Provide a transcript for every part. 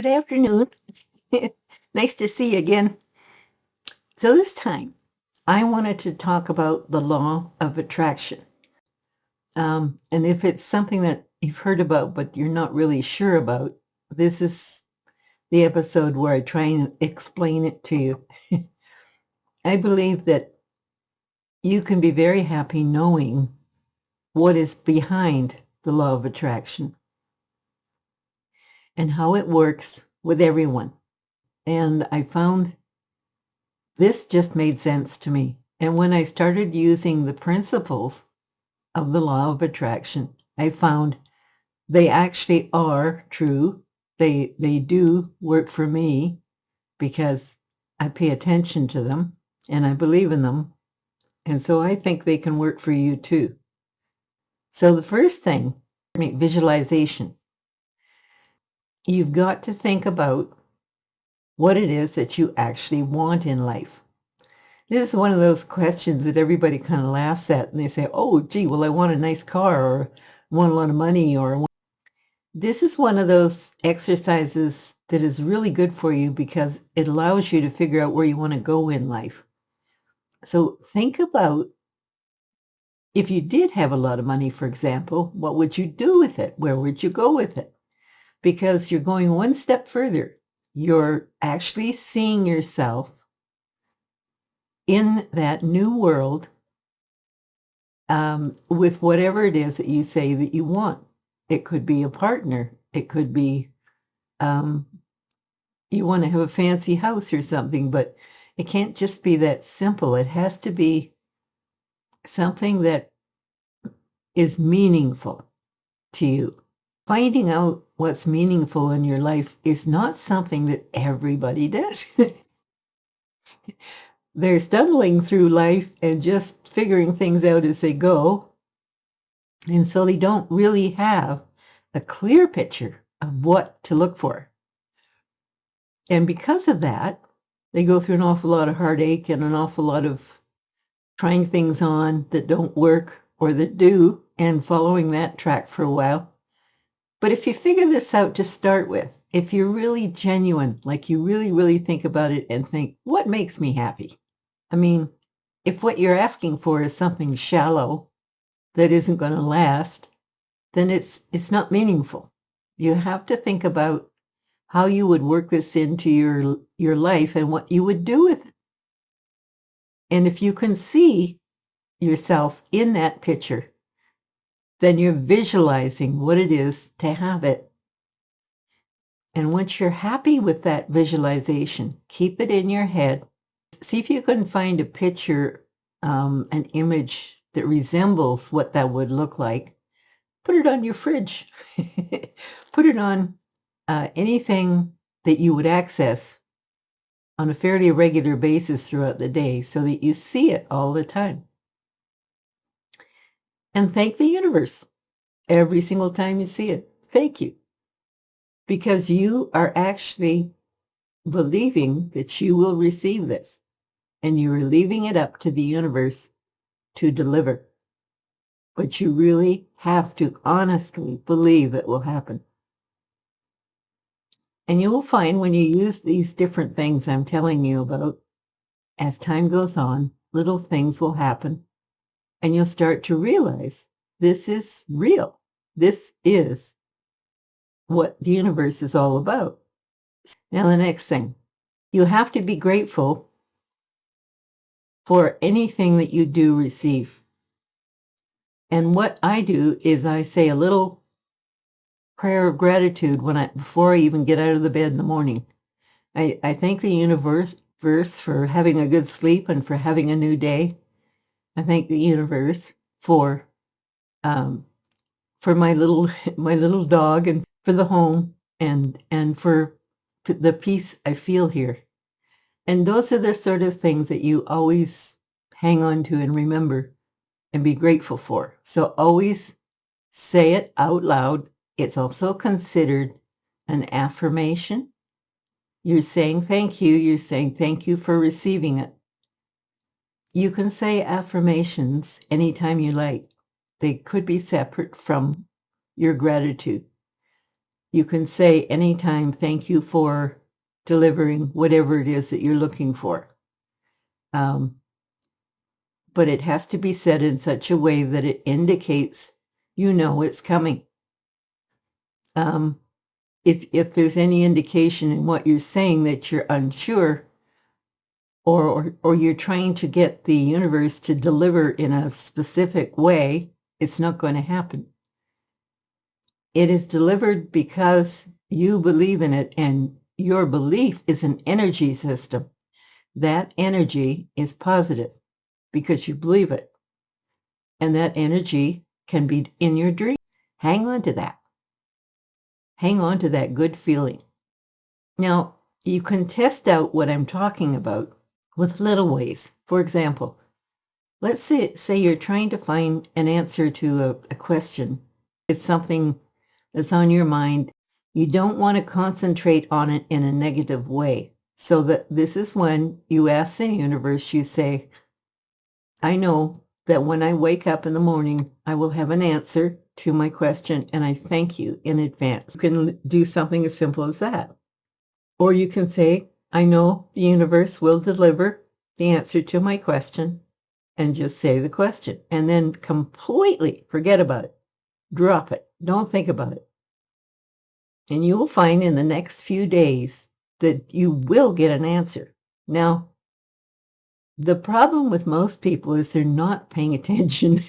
Good afternoon. Nice to see you again. So, this time I wanted to talk about the law of attraction. And if it's something that you've heard about but you're not really sure about, this is the episode where I try and explain it to you. I believe that you can be very happy knowing what is behind the law of attraction and how it works with everyone. And I found this just made sense to me. And when I started using the principles of the law of attraction, I found they actually are true. They do work for me because I pay attention to them and I believe in them. And so I think they can work for you too. So the first thing, visualization. You've got to think about what it is that you actually want in life. This is one of those questions that everybody kind of laughs at and they say, oh, gee, well, I want a nice car or I want a lot of money or this is one of those exercises that is really good for you because it allows you to figure out where you want to go in life. So think about if you did have a lot of money, for example, what would you do with it? Where would you go with it? Because you're going one step further. You're actually seeing yourself in that new world with whatever it is that you say that you want. It could be a partner. It could be um, you want to have a fancy house or something, but it can't just be that simple. It has to be something that is meaningful to you. Finding out what's meaningful in your life is not something that everybody does. They're stumbling through life and just figuring things out as they go. And so they don't really have a clear picture of what to look for. And because of that, they go through an awful lot of heartache and an awful lot of trying things on that don't work or that do and following that track for a while. But if you figure this out to start with, if you're really genuine, like you really, really think about it and think, what makes me happy? I mean, if what you're asking for is something shallow that isn't going to last, then it's not meaningful. You have to think about how you would work this into your life and what you would do with it. And if you can see yourself in that picture, then you're visualizing what it is to have it. And once you're happy with that visualization, keep it in your head. See if you can find a picture, an image that resembles what that would look like. Put it on your fridge. Put it on anything that you would access on a fairly regular basis throughout the day so that you see it all the time. And thank the universe every single time you see it. Thank you. Because you are actually believing that you will receive this and you are leaving it up to the universe to deliver. But you really have to honestly believe it will happen. And you will find when you use these different things I'm telling you about, as time goes on, little things will happen and you'll start to realize this is real. This is what the universe is all about. Now, the next thing, you have to be grateful for anything that you do receive. And what I do is I say a little prayer of gratitude before I even get out of the bed in the morning. I thank the universe for having a good sleep and for having a new day. I thank the universe um, for my little my little dog and for the home and for the peace I feel here. And those are the sort of things that you always hang on to and remember and be grateful for. So always say it out loud. It's also considered an affirmation. You're saying thank you. You're saying thank you for receiving it. You can say affirmations anytime you like. They could be separate from your gratitude. You can say anytime, thank you for delivering whatever it is that you're looking for. But it has to be said in such a way that it indicates you know it's coming. If there's any indication in what you're saying that you're unsure, or you're trying to get the universe to deliver in a specific way, it's not going to happen. It is delivered because you believe in it, and your belief is an energy system. That energy is positive because you believe it. And that energy can be in your dream. Hang on to that. Hang on to that good feeling. Now, you can test out what I'm talking about with little ways. For example, let's say you're trying to find an answer to a question. It's something that's on your mind. You don't want to concentrate on it in a negative way. So that this is when you ask the universe, you say, I know that when I wake up in the morning, I will have an answer to my question, and I thank you in advance. You can do something as simple as that. Or you can say, I know the universe will deliver the answer to my question, and just say the question, and then completely forget about it. Drop it. Don't think about it. And you will find in the next few days that you will get an answer. Now, the problem with most people is they're not paying attention.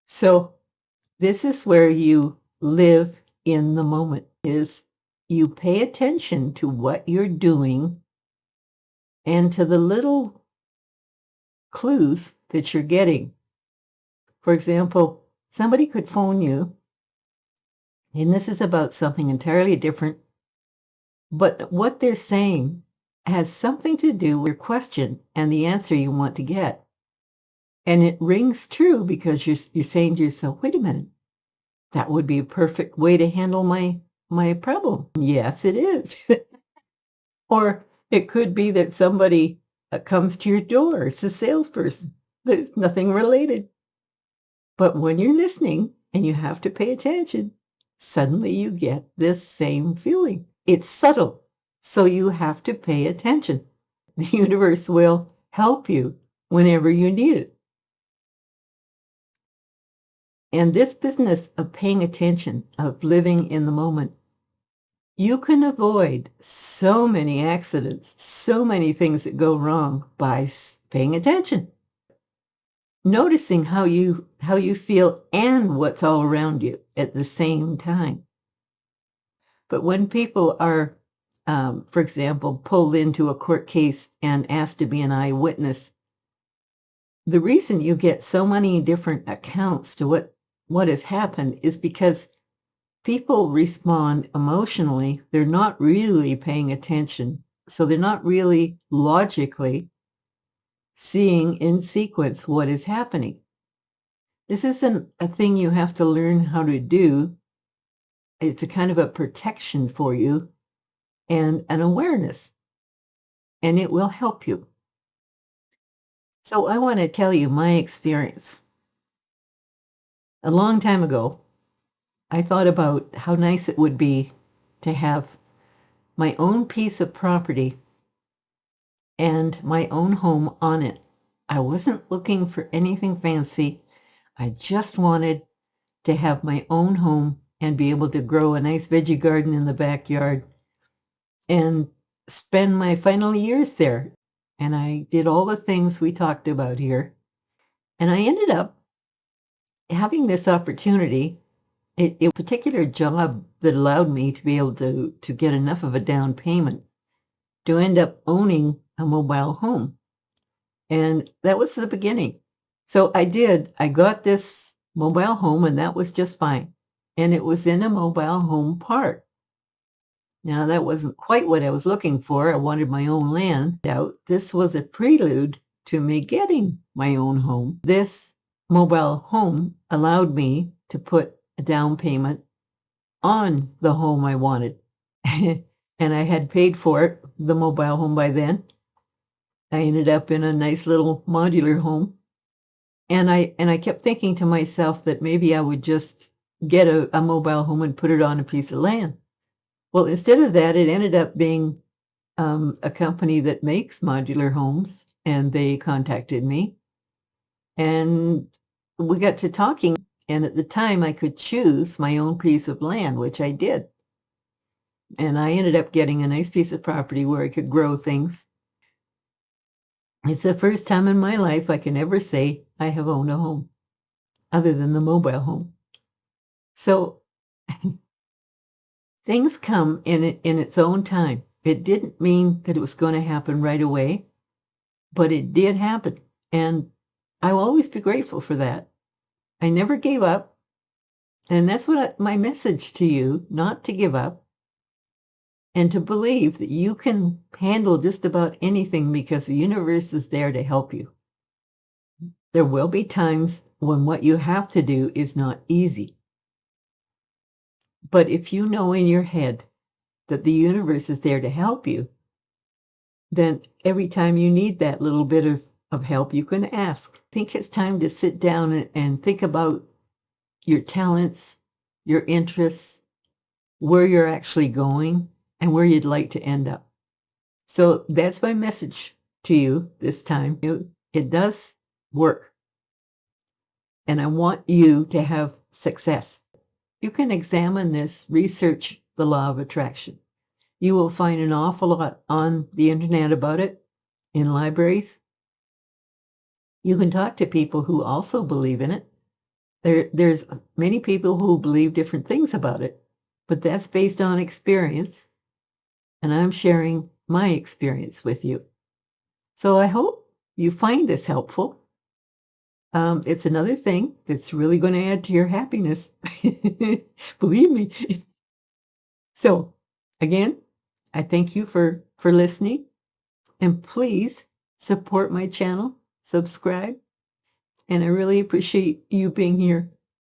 So this is where you live in the moment, is you pay attention to what you're doing and to the little clues that you're getting. For example, somebody could phone you, and this is about something entirely different, but what they're saying has something to do with your question and the answer you want to get. And it rings true because you're saying to yourself, wait a minute, that would be a perfect way to handle my problem. Yes, it is. Or it could be that somebody comes to your door. It's a salesperson. There's nothing related. But when you're listening and you have to pay attention, suddenly you get this same feeling. It's subtle, so you have to pay attention. The universe will help you whenever you need it. And this business of paying attention, of living in the moment, you can avoid so many accidents, so many things that go wrong by paying attention. Noticing how you feel and what's all around you at the same time. But when people are, for example, pulled into a court case and asked to be an eyewitness, the reason you get so many different accounts to what has happened is because people respond emotionally. They're not really paying attention. So they're not really logically seeing in sequence what is happening. This isn't a thing you have to learn how to do. It's a kind of a protection for you and an awareness, and it will help you. So I want to tell you my experience. A long time ago, I thought about how nice it would be to have my own piece of property and my own home on it. I wasn't looking for anything fancy. I just wanted to have my own home and be able to grow a nice veggie garden in the backyard and spend my final years there. And I did all the things we talked about here. And I ended up having this opportunity, a particular job that allowed me to be able to get enough of a down payment to end up owning a mobile home. And that was the beginning. So I got this mobile home, and that was just fine. And it was in a mobile home park. Now, that wasn't quite what I was looking for. I wanted my own land out. This was a prelude to me getting my own home. This mobile home allowed me to put a down payment on the home I wanted. And I had paid for it, the mobile home, by then. I ended up in a nice little modular home. And I kept thinking to myself that maybe I would just get a mobile home and put it on a piece of land. Well, instead of that, it ended up being a company that makes modular homes, and they contacted me, and we got to talking. And at the time, I could choose my own piece of land, which I did. And I ended up getting a nice piece of property where I could grow things. It's the first time in my life I can ever say I have owned a home, other than the mobile home. So things come in its own time. It didn't mean that it was going to happen right away, but it did happen. And I will always be grateful for that. I never gave up. And that's my message to you, not to give up and to believe that you can handle just about anything because the universe is there to help you. There will be times when what you have to do is not easy. But if you know in your head that the universe is there to help you, then every time you need that little bit of help, you can ask. I think it's time to sit down and think about your talents, your interests, where you're actually going, and where you'd like to end up. So that's my message to you this time. It does work. And I want you to have success. You can examine this, research the law of attraction. You will find an awful lot on the internet about it, in libraries. You can talk to people who also believe in it. There's many people who believe different things about it, but that's based on experience, and I'm sharing my experience with you. So I hope you find this helpful. It's another thing that's really going to add to your happiness. Believe me. So again, I thank you for listening, and please support my channel, subscribe, and I really appreciate you being here.